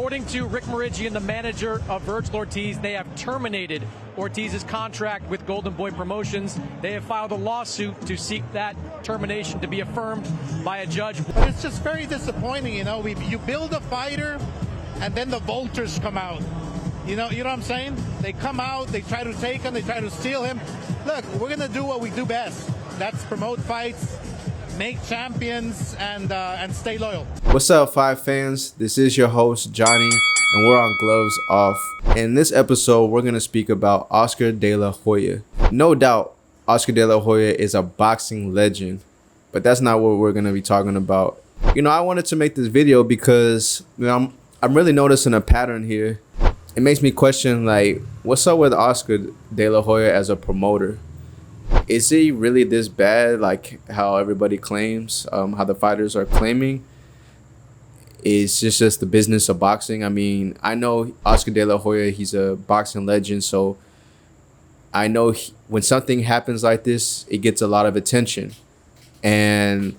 According to Rick Morigian, the manager of Virgil Ortiz, they have terminated Ortiz's contract with Golden Boy Promotions. They have filed a lawsuit to seek that termination to be affirmed by a judge. But it's just very disappointing, you build a fighter and then the vultures come out. You know what I'm saying? They come out, they try to take him, they try to steal him. Look, we're going to do what we do best. That's promote fights, make champions, and stay loyal. What's up, Five fans? This is your host, Johnny, and we're on Gloves Off. In this episode, we're going to speak about Oscar De La Hoya. No doubt, Oscar De La Hoya is a boxing legend, but that's not what we're going to be talking about. I wanted to make this video because I'm really noticing a pattern here. It makes me question, what's up with Oscar De La Hoya as a promoter? Is he really this bad, like how everybody claims, how the fighters are claiming? Is this just the business of boxing? I mean, I know Oscar De La Hoya, he's a boxing legend, so I know when something happens like this, it gets a lot of attention. And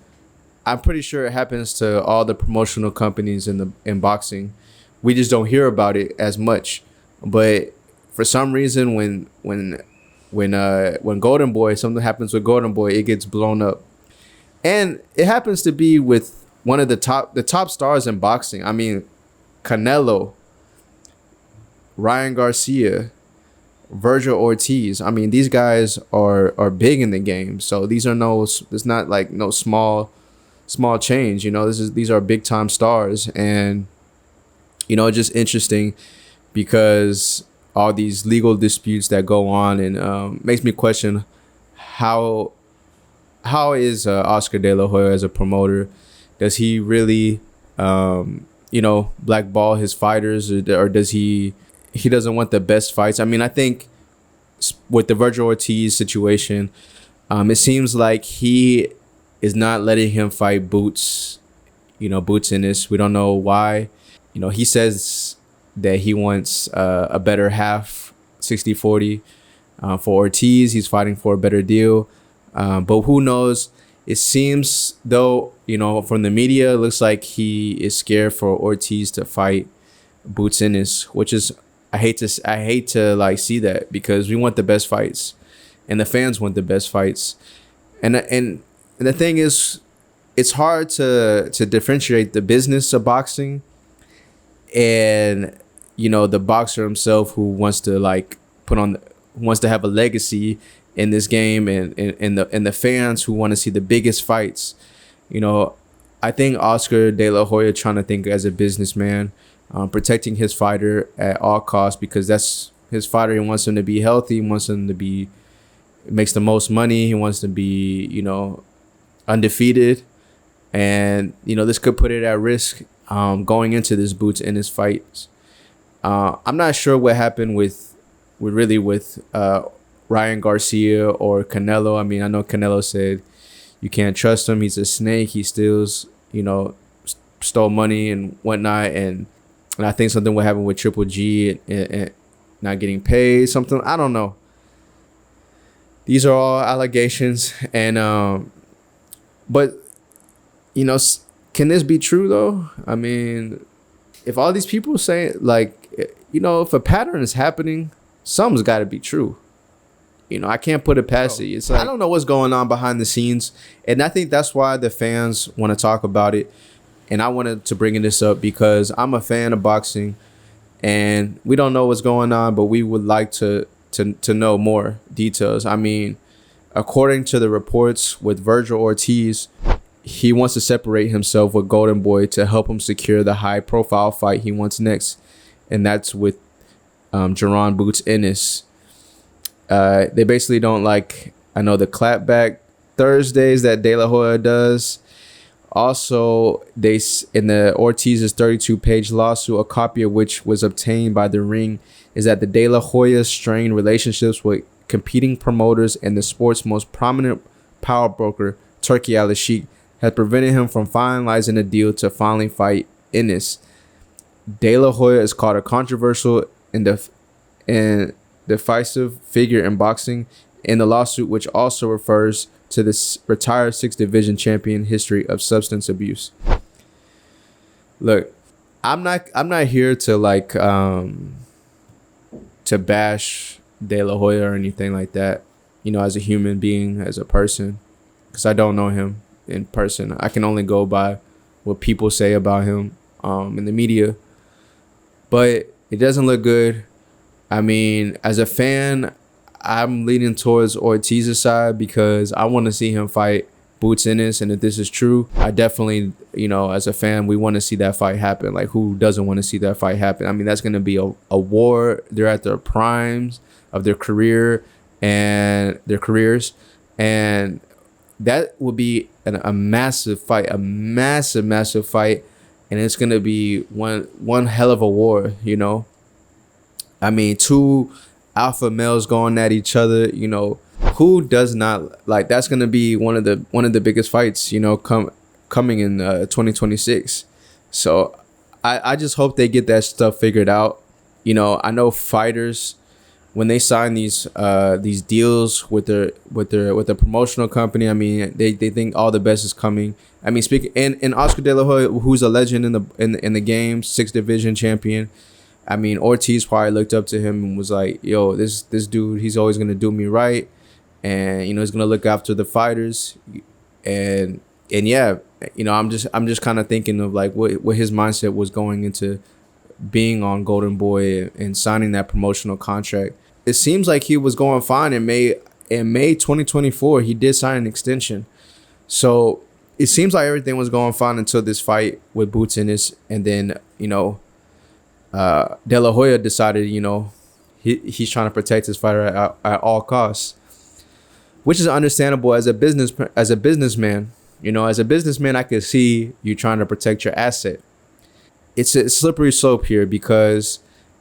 I'm pretty sure it happens to all the promotional companies in boxing. We just don't hear about it as much. But for some reason, when Golden Boy, something happens with Golden Boy, it gets blown up. And it happens to be with one of the top stars in boxing. I mean, Canelo, Ryan Garcia, Virgil Ortiz. I mean, these guys are big in the game. So it's not like no small change. These are big time stars. And just interesting because all these legal disputes that go on, and makes me question how is Oscar De La Hoya as a promoter? Does he really blackball his fighters, or does he doesn't want the best fights? I mean, I think with the Virgil Ortiz situation, it seems like he is not letting him fight Boots Ennis. We don't know why. He says that he wants a better half, 60-40. For Ortiz, he's fighting for a better deal. But who knows? It seems, though, from the media, it looks like he is scared for Ortiz to fight Boots Ennis, which is, I hate to see that, because we want the best fights and the fans want the best fights. And the thing is, it's hard to differentiate the business of boxing and the boxer himself who wants to wants to have a legacy in this game, and the fans who want to see the biggest fights. I think Oscar De La Hoya trying to think as a businessman, protecting his fighter at all costs, because that's his fighter. He wants him to be healthy. He wants him to be makes the most money. He wants to be undefeated, and this could put it at risk going into this Boots in his fights. I'm not sure what happened with Ryan Garcia or Canelo. I mean, I know Canelo said you can't trust him. He's a snake. He steals, stole money and whatnot. And I think something will happen with Triple G and not getting paid. Something, I don't know. These are all allegations. And but can this be true though? I mean, if all these people say if a pattern is happening, something's got to be true. I can't put it past it. It's I don't know what's going on behind the scenes. And I think that's why the fans want to talk about it. And I wanted to bring this up because I'm a fan of boxing, and we don't know what's going on, but we would like to know more details. I mean, according to the reports with Virgil Ortiz, he wants to separate himself with Golden Boy to help him secure the high-profile fight he wants next, and that's with Jerron Boots Ennis. They basically don't like, I know, the clapback Thursdays that De La Hoya does. Also, in the Ortiz's 32-page lawsuit, a copy of which was obtained by the Ring, is that the De La Hoya strained relationships with competing promoters and the sport's most prominent power broker, Turki Al-Sheikh, had prevented him from finalizing a deal to finally fight Ennis. De La Hoya is called a controversial and divisive figure in boxing in the lawsuit, which also refers to the retired 6th division champion history of substance abuse. Look, I'm not here to like to bash De La Hoya or anything like that, you know, as a human being, as a person, because I don't know him in person. I can only go by what people say about him in the media. But it doesn't look good. I mean, as a fan, I'm leaning towards Ortiz's side because I want to see him fight Boots Ennis, and if this is true, I definitely, you know, as a fan, we want to see that fight happen. Like, who doesn't want to see that fight happen? I mean, that's going to be a war. They're at their primes of their career and their careers, and that would be a massive fight, a massive fight, and it's going to be one hell of a war, you know. I mean, two alpha males going at each other, you know. Who does not like? That's gonna be one of the biggest fights, you know, coming in 2026. So I just hope they get that stuff figured out. You know, I know fighters, when they sign these deals with the promotional company, I mean, they think all the best is coming. I mean, speaking and Oscar De La Hoya, who's a legend in the game, 6th division champion. I mean, Ortiz probably looked up to him and was like, "Yo, this dude, he's always gonna do me right, and you know, he's gonna look after the fighters." And yeah, you know, I'm just kind of thinking of like what his mindset was going into being on Golden Boy and signing that promotional contract. It seems like he was going fine in May 2024. He did sign an extension, so it seems like everything was going fine until this fight with Boots Ennis, and then, you know, De La Hoya decided, you know, he's trying to protect his fighter at all costs, which is understandable as a businessman. You know, as a businessman, I could see you trying to protect your asset. It's a slippery slope here because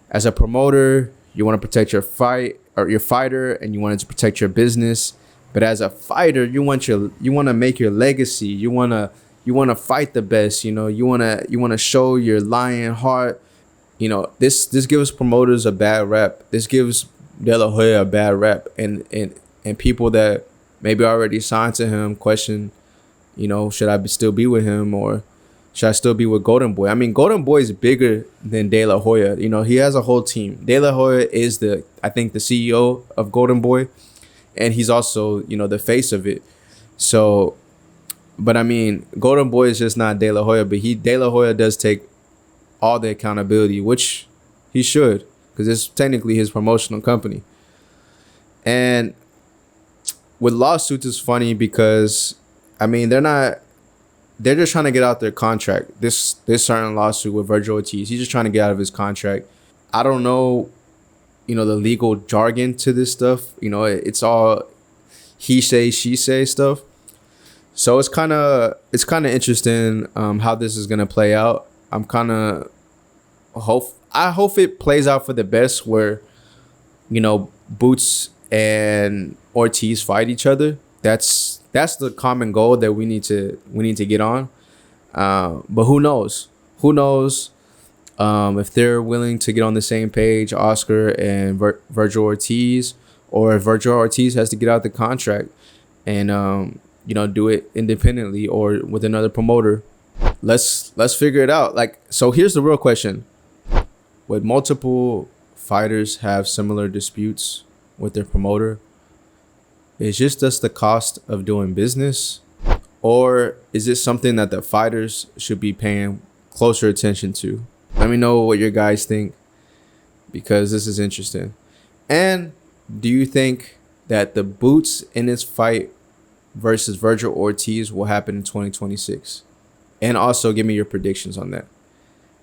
as a promoter, you want to protect your fighter, and you want to protect your business. But as a fighter, you want to make your legacy. You want to fight the best. You know, you want to show your lion heart. You know, this gives promoters a bad rep. This gives De La Hoya a bad rep, and people that maybe already signed to him question, you know, should I still be with him, or should I still be with Golden Boy? I mean, Golden Boy is bigger than De La Hoya. You know, he has a whole team. De La Hoya is I think the CEO of Golden Boy, and he's also, you know, the face of it. So, but I mean, Golden Boy is just not De La Hoya, but De La Hoya does take all the accountability, which he should, because it's technically his promotional company. And with lawsuits, it's funny because, I mean, they're just trying to get out their contract. This certain lawsuit with Virgil Ortiz, he's just trying to get out of his contract. I don't know, you know, the legal jargon to this stuff. You know, it's all he say, she say stuff. So it's kind of interesting how this is gonna play out. I hope it plays out for the best, where, you know, Boots and Ortiz fight each other. That's the common goal that we need to get on. But who knows? If they're willing to get on the same page, Oscar and Virgil Ortiz, or if Virgil Ortiz has to get out the contract and you know, do it independently or with another promoter. Let's figure it out. Like, so here's the real question. Would multiple fighters have similar disputes with their promoter? Is just the cost of doing business? Or is it something that the fighters should be paying closer attention to? Let me know what your guys think, because this is interesting. And do you think that the Boots Ennis fight versus Virgil Ortiz will happen in 2026? And also give me your predictions on that.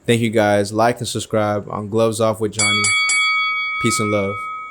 Thank you guys. Like and subscribe on Gloves Off with Johnny. Peace and love.